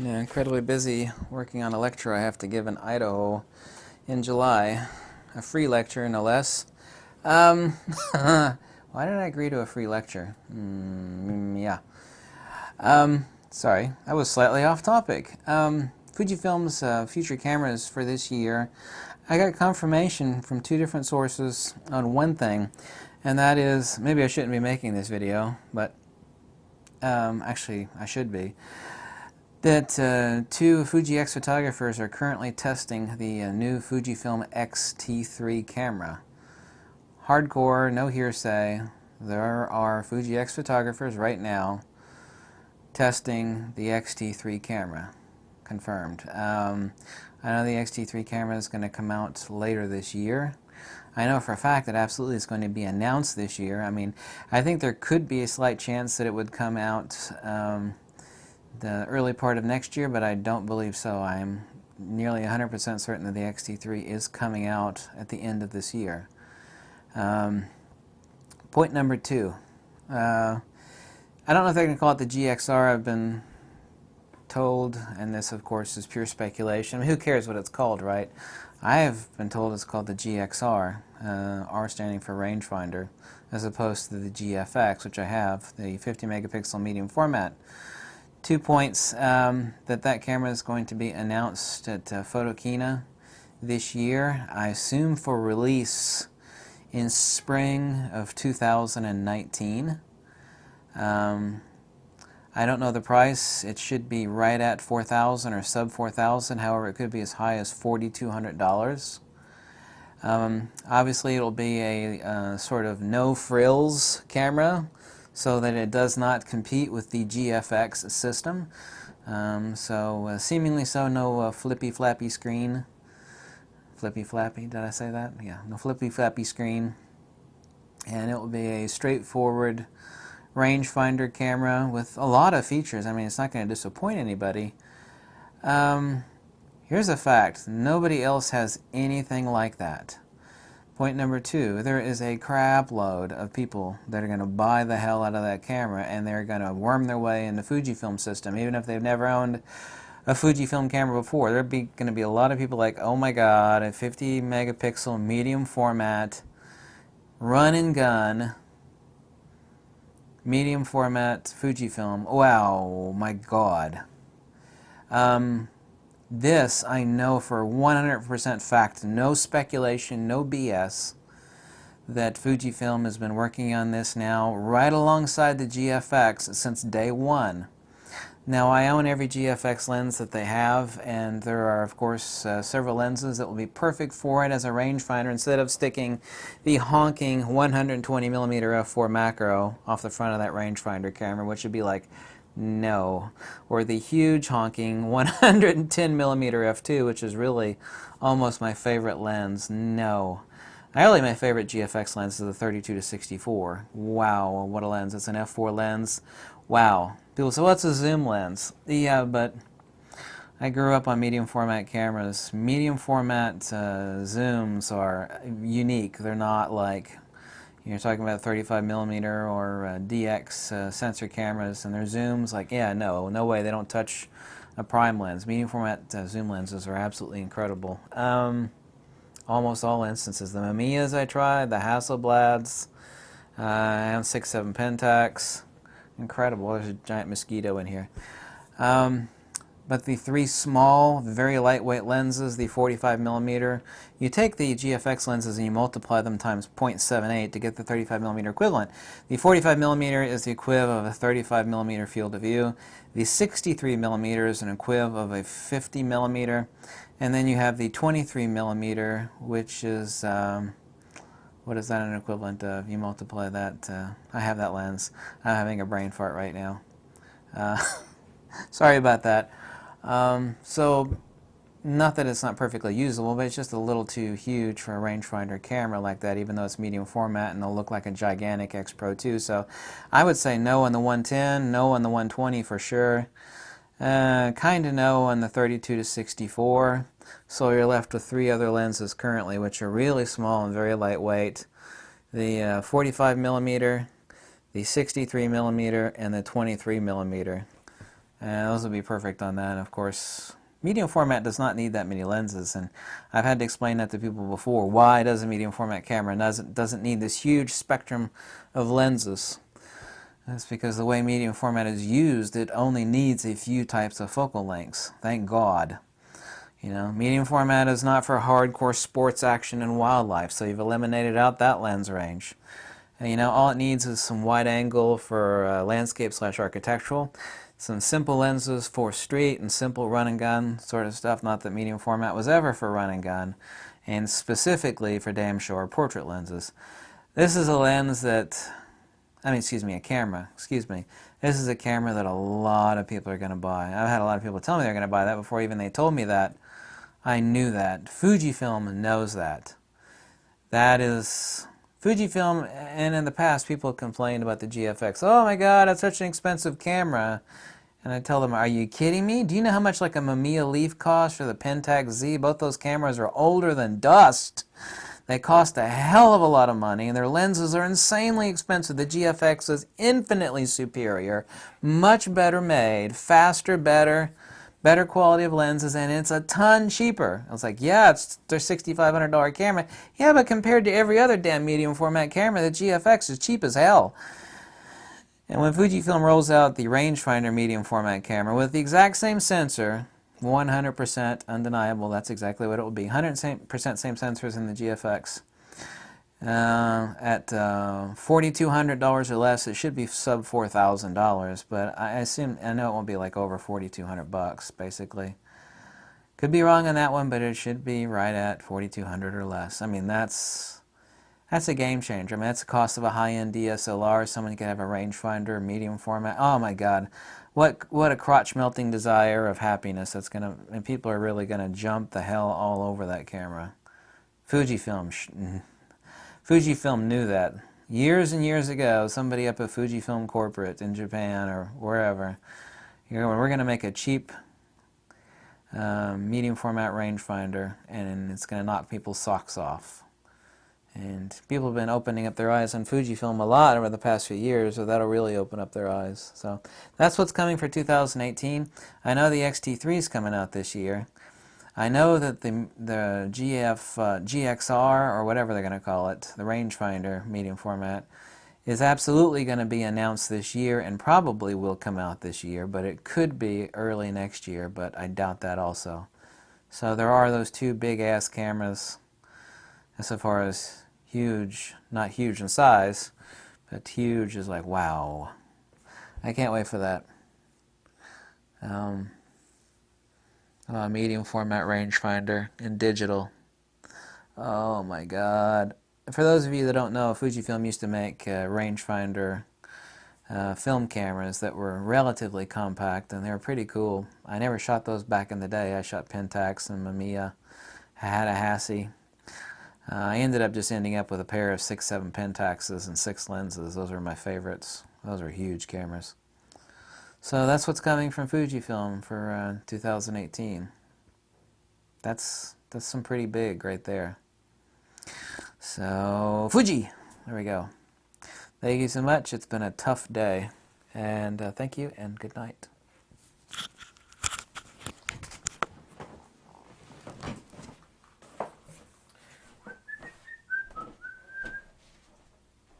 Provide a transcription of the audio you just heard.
Yeah, incredibly busy working on a lecture I have to give in Idaho in July. A free lecture, no less. Um, why did I agree to a free lecture? Yeah. Sorry, I was slightly off topic. Fujifilm's future cameras for this year, I got confirmation from two different sources on one thing, and that is, maybe I shouldn't be making this video, but actually I should be, that two Fuji X photographers are currently testing the new Fujifilm X-T3 camera. Hardcore, no hearsay. There are Fuji X photographers right now testing the X-T3 camera. Confirmed. I know the X-T3 camera is going to come out later this year. I know for a fact that absolutely it's going to be announced this year. I mean, I think there could be a slight chance that it would come out the early part of next year, but I don't believe so. I'm nearly 100% certain that the X-T3 is coming out at the end of this year. Point number two. I don't know if they're going to call it the GXR. I've been told, and this of course is pure speculation. I mean, who cares what it's called, right? I have been told it's called the GXR, R standing for rangefinder, as opposed to the GFX, which I have, the 50 megapixel medium format. 2 points, that camera is going to be announced at Photokina this year, I assume for release in spring of 2019. I don't know the price. It should be right at $4,000 or sub $4,000. However, it could be as high as $4,200. Obviously, it'll be a sort of no-frills camera, so that it does not compete with the GFX system. Seemingly so, no flippy-flappy screen. Flippy-flappy, did I say that? Yeah, no flippy-flappy screen. And it will be a straightforward rangefinder camera with a lot of features. I mean, it's not going to disappoint anybody. Here's a fact. Nobody else has anything like that. Point number two, there is a crap load of people that are going to buy the hell out of that camera, and they're going to worm their way in the Fujifilm system, even if they've never owned a Fujifilm camera before. There'll be going to be a lot of people like, oh my god, a 50 megapixel medium format, run and gun, medium format Fujifilm. Wow, my god. This, I know for 100% fact, no speculation, no BS, that Fujifilm has been working on this now right alongside the GFX since day one. Now, I own every GFX lens that they have, and there are, of course, several lenses that will be perfect for it as a rangefinder instead of sticking the honking 120mm f4 macro off the front of that rangefinder camera, which would be like, no. Or the huge honking 110mm f2, which is really almost my favorite lens. No. Really, my favorite GFX lens is the 32 to 64. Wow, what a lens. It's an f4 lens. Wow. People say, what's a zoom lens? Yeah, but I grew up on medium format cameras. Medium format zooms are unique. They're not like, you're talking about 35mm or DX sensor cameras, and their zooms, like, yeah, no way, they don't touch a prime lens. Medium format zoom lenses are absolutely incredible. Almost all instances. The Mamiyas I tried, the Hasselblads, and 6.7 Pentax, incredible. There's a giant mosquito in here. But the three small, very lightweight lenses, the 45mm, you take the GFX lenses and you multiply them times 0.78 to get the 35mm equivalent. The 45mm is the equiv of a 35mm field of view. The 63mm is an equiv of a 50mm. And then you have the 23mm, which is, what is that an equivalent of? You multiply that, I have that lens. I'm having a brain fart right now. Sorry about that. So, not that it's not perfectly usable, but it's just a little too huge for a rangefinder camera like that, even though it's medium format and it'll look like a gigantic X Pro 2. So, I would say no on the 110, no on the 120 for sure. Kind of no on the 32 to 64. So you're left with three other lenses currently, which are really small and very lightweight. The 45mm, the 63mm, and the 23mm. And those will be perfect on that. Of course, medium format does not need that many lenses, and I've had to explain that to people before. Why does a medium format camera doesn't need this huge spectrum of lenses? That's because the way medium format is used, it only needs a few types of focal lengths. Thank God. You know, medium format is not for hardcore sports action and wildlife, so you've eliminated out that lens range. And, you know, all it needs is some wide angle for landscape/architectural, some simple lenses for street and simple run and gun sort of stuff. Not that medium format was ever for run and gun, and specifically for damn sure portrait lenses. This is a lens that, a camera, This is a camera that a lot of people are going to buy. I've had a lot of people tell me they're going to buy that before even they told me that. I knew that. Fujifilm knows that. That is Fujifilm, and in the past people complained about the GFX. Oh my God, that's such an expensive camera. And I tell them, are you kidding me? Do you know how much like a Mamiya Leaf costs for the Pentax Z? Both those cameras are older than dust. They cost a hell of a lot of money, and their lenses are insanely expensive. The GFX is infinitely superior, much better made, faster, better quality of lenses, and it's a ton cheaper. I was like, yeah, it's their $6,500 camera. Yeah, but compared to every other damn medium format camera, the GFX is cheap as hell. And when Fujifilm rolls out the rangefinder medium format camera with the exact same sensor, 100% undeniable, that's exactly what it will be. 100% same sensors in the GFX. At $4,200 or less, it should be sub $4,000, but I know it won't be like over $4,200 basically. Could be wrong on that one, but it should be right at $4,200 or less. I mean, that's a game changer. I mean, that's the cost of a high-end DSLR. Someone could have a rangefinder, medium format. Oh my God, what a crotch-melting desire of happiness that's gonna, and people are really gonna jump the hell all over that camera. Fujifilm knew that years and years ago. Somebody up at Fujifilm corporate in Japan or wherever, we're going to make a cheap medium format rangefinder, and it's going to knock people's socks off. And people have been opening up their eyes on Fujifilm a lot over the past few years, so that'll really open up their eyes. So that's what's coming for 2018. I know the XT3 is coming out this year. I know that the GXR, or whatever they're going to call it, the rangefinder medium format, is absolutely going to be announced this year and probably will come out this year, but it could be early next year, but I doubt that also. So there are those two big-ass cameras, as far as huge, not huge in size, but huge is like, wow. I can't wait for that. Medium format rangefinder in digital. Oh my God. For those of you that don't know, Fujifilm used to make rangefinder film cameras that were relatively compact, and they were pretty cool. I never shot those back in the day. I shot Pentax and Mamiya. I had a Hassie. I ended up just ending up with a pair of 6-7 Pentaxes and 6 lenses. Those are my favorites. Those are huge cameras. So that's what's coming from Fujifilm for 2018. That's some pretty big right there. So Fuji, there we go. Thank you so much. It's been a tough day, and thank you and good night.